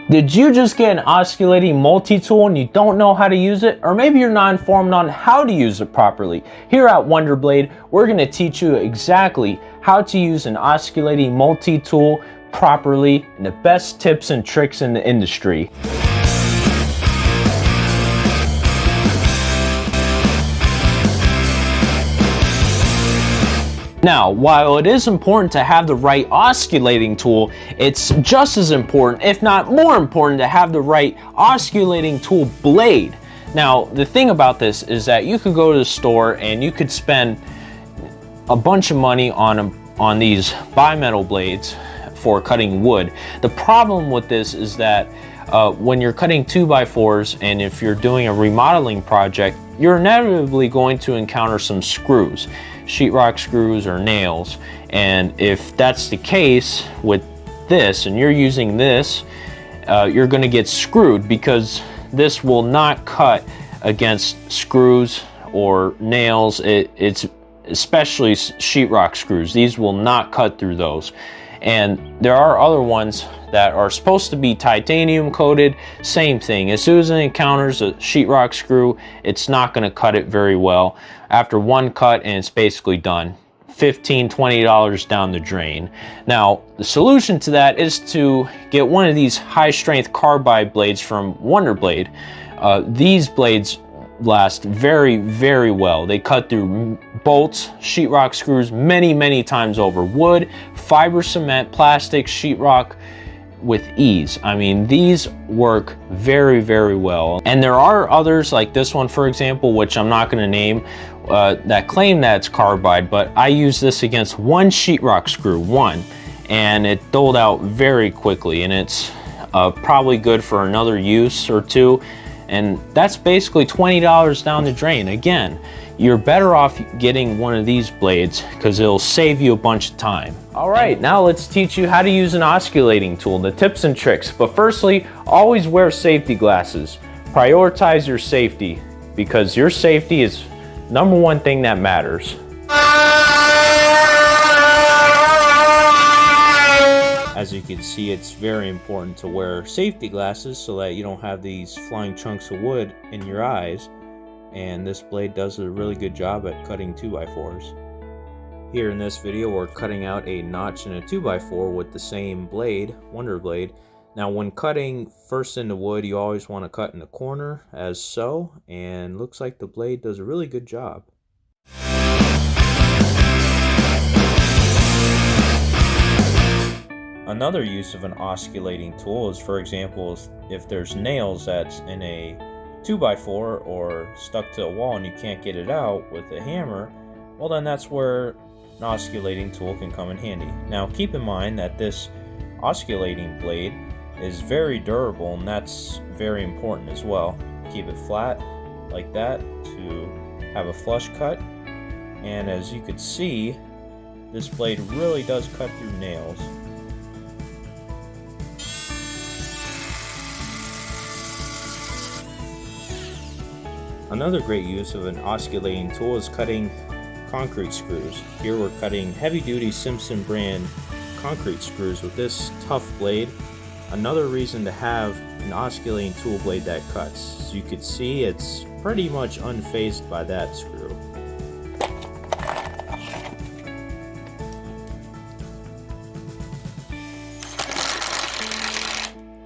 Did you just get an oscillating multi-tool and you don't know how to use it? Or maybe you're not informed on how to use it properly. Here at WonderBlade, we're going to teach you exactly how to use an oscillating multi-tool properly and the best tips and tricks in the industry. Now, while it is important to have the right oscillating tool, it's just as important, if not more important, to have the right oscillating tool blade. Now, the thing about this is that you could go to the store and you could spend a bunch of money on these bimetal blades for cutting wood. The problem with this is that when you're cutting 2x4s and if you're doing a remodeling project, you're inevitably going to encounter some screws, sheetrock screws or nails. And if that's the case with this and you're using this, you're going to get screwed because this will not cut against screws or nails. It's especially sheetrock screws. These will not cut through those. And there are other ones that are supposed to be titanium coated. Same thing. As soon as it encounters a sheetrock screw, it's not going to cut it very well. After one cut, and it's basically done. $15–20 down the drain. Now, the solution to that is to get one of these high strength carbide blades from WonderBlade. These blades last very, very well. They cut through bolts, sheetrock screws many times over. Wood, fiber cement, plastic, sheetrock with ease. I mean, these work very, very well. And there are others like this one, for example, which I'm not going to name, that claim that it's carbide, but I use this against one sheetrock screw, and it doled out very quickly, and it's probably good for another use or two. And that's basically $20 down the drain. Again, you're better off getting one of these blades because it'll save you a bunch of time. All right, now let's teach you how to use an oscillating tool, the tips and tricks. But firstly, always wear safety glasses. Prioritize your safety because your safety is #1 thing that matters. As you can see, it's very important to wear safety glasses so that you don't have these flying chunks of wood in your eyes. And this blade does a really good job at cutting 2x4s. Here in this video, we're cutting out a notch in a 2x4 with the same blade, WonderBlade. Now when cutting first into wood, you always want to cut in the corner as so, and looks like the blade does a really good job. Another use of an oscillating tool is, for example, if there's nails that's in a 2x4 or stuck to a wall and you can't get it out with a hammer, well then that's where an oscillating tool can come in handy. Now keep in mind that this oscillating blade is very durable, and that's very important as well. Keep it flat like that to have a flush cut, and as you can see, this blade really does cut through nails. Another great use of an oscillating tool is cutting concrete screws. Here we're cutting heavy-duty Simpson brand concrete screws with this tough blade. Another reason to have an oscillating tool blade that cuts. As you can see, it's pretty much unfazed by that screw.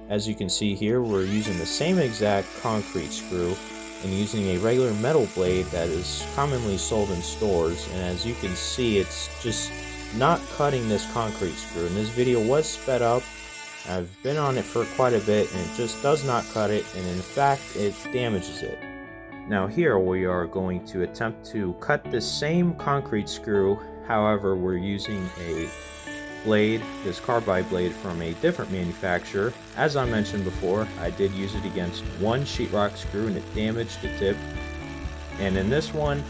As you can see here, we're using the same exact concrete screw and using a regular metal blade that is commonly sold in stores, and as you can see, it's just not cutting this concrete screw. And this video was sped up. I've been on it for quite a bit and it just does not cut it, and in fact it damages it. Now here we are going to attempt to cut this same concrete screw, however we're using a blade, this carbide blade from a different manufacturer. As I mentioned before, I did use it against one sheetrock screw and it damaged the tip. And in this one,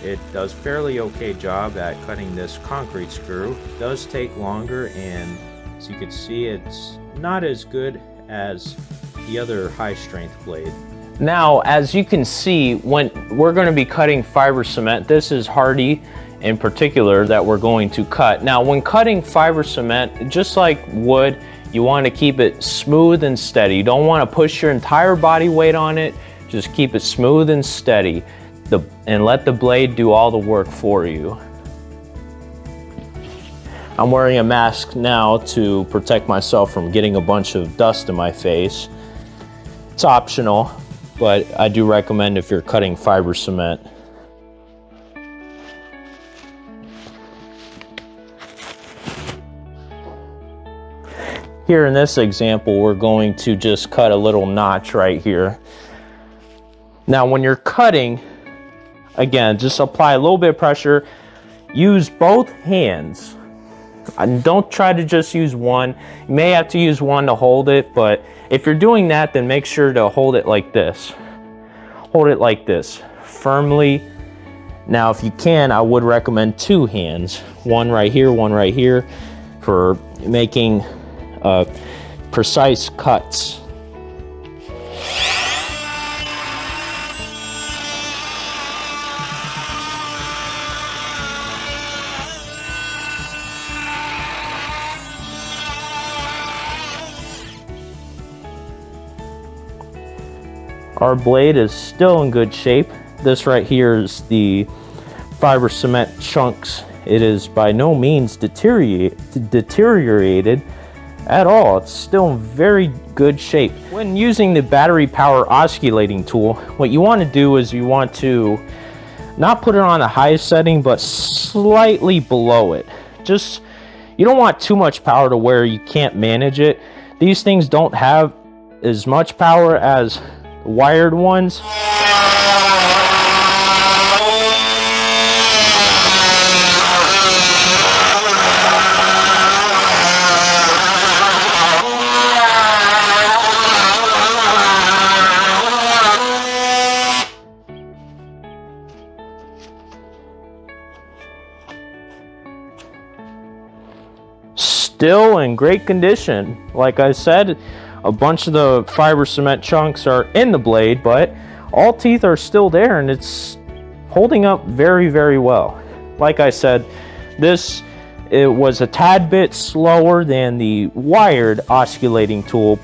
it does fairly okay job at cutting this concrete screw. It does take longer, and as you can see, it's not as good as the other high strength blade. Now, as you can see, when we're going to be cutting fiber cement, this is hardy in particular that we're going to cut. Now, when cutting fiber cement, just like wood, You want to keep it smooth and steady. You don't want to push your entire body weight on it. Just keep it smooth and steady and let the blade do all the work for you. I'm wearing a mask now to protect myself from getting a bunch of dust in my face. It's optional, but I do recommend if you're cutting fiber cement. Here in this example, we're going to just cut a little notch right here. Now, when you're cutting, again, just apply a little bit of pressure. Use both hands. And don't try to just use one. You may have to use one to hold it, but if you're doing that, then make sure to hold it like this. Hold it like this, firmly. Now, if you can, I would recommend two hands. One right here, for making precise cuts. Our blade is still in good shape. This right here is the fiber cement chunks. It is by no means deteriorated at all. It's still in very good shape. When using the battery power oscillating tool, what you want to do is you want to not put it on the highest setting, but slightly below it. You don't want too much power to where you can't manage it. These things don't have as much power as wired ones. Still in great condition. Like I said, a bunch of the fiber cement chunks are in the blade, but all teeth are still there and it's holding up very, very well. Like I said, it was a tad bit slower than the wired oscillating tool.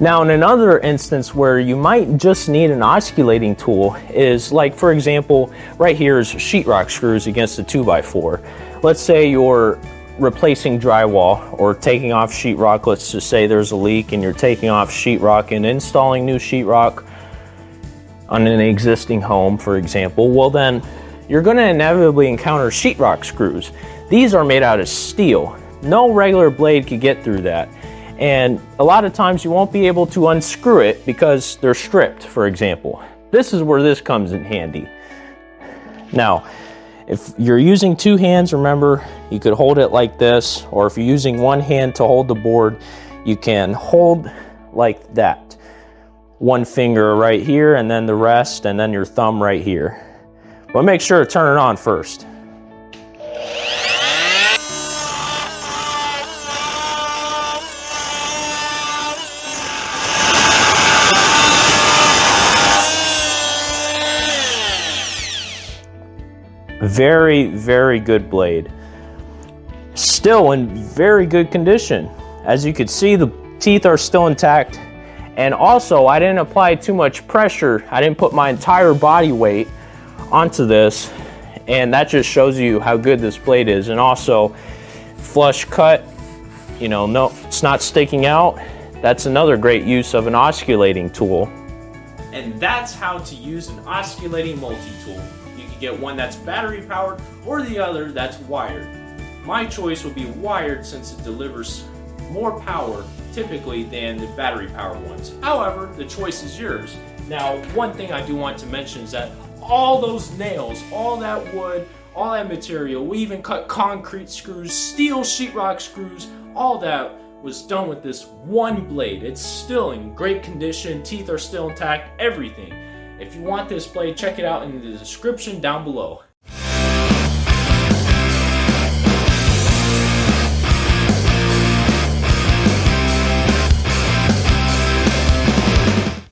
Now, in another instance where you might just need an oscillating tool is, like, for example, right here is sheetrock screws against a 2x4. Let's say you're replacing drywall or taking off sheetrock. Let's just say there's a leak and you're taking off sheetrock and installing new sheetrock on an existing home, for example. Well, then you're going to inevitably encounter sheetrock screws. These are made out of steel. No regular blade could get through that. And a lot of times you won't be able to unscrew it because they're stripped, for example. This is where this comes in handy. Now, if you're using two hands, remember, you could hold it like this, or if you're using one hand to hold the board, you can hold like that. One finger right here, and then the rest, and then your thumb right here. But make sure to turn it on first. Very, very good blade. Still in very good condition. As you can see, the teeth are still intact. And also, I didn't apply too much pressure. I didn't put my entire body weight onto this. And that just shows you how good this blade is. And also, flush cut, no, it's not sticking out. That's another great use of an oscillating tool. And that's how to use an oscillating multi-tool. You can get one that's battery powered or the other that's wired. My choice would be wired since it delivers more power typically than the battery powered ones. However, the choice is yours. Now, one thing I do want to mention is that all those nails, all that wood, all that material, we even cut concrete screws, steel sheetrock screws, all that was done with this one blade. It's still in great condition, teeth are still intact, everything. If you want this blade, check it out in the description down below.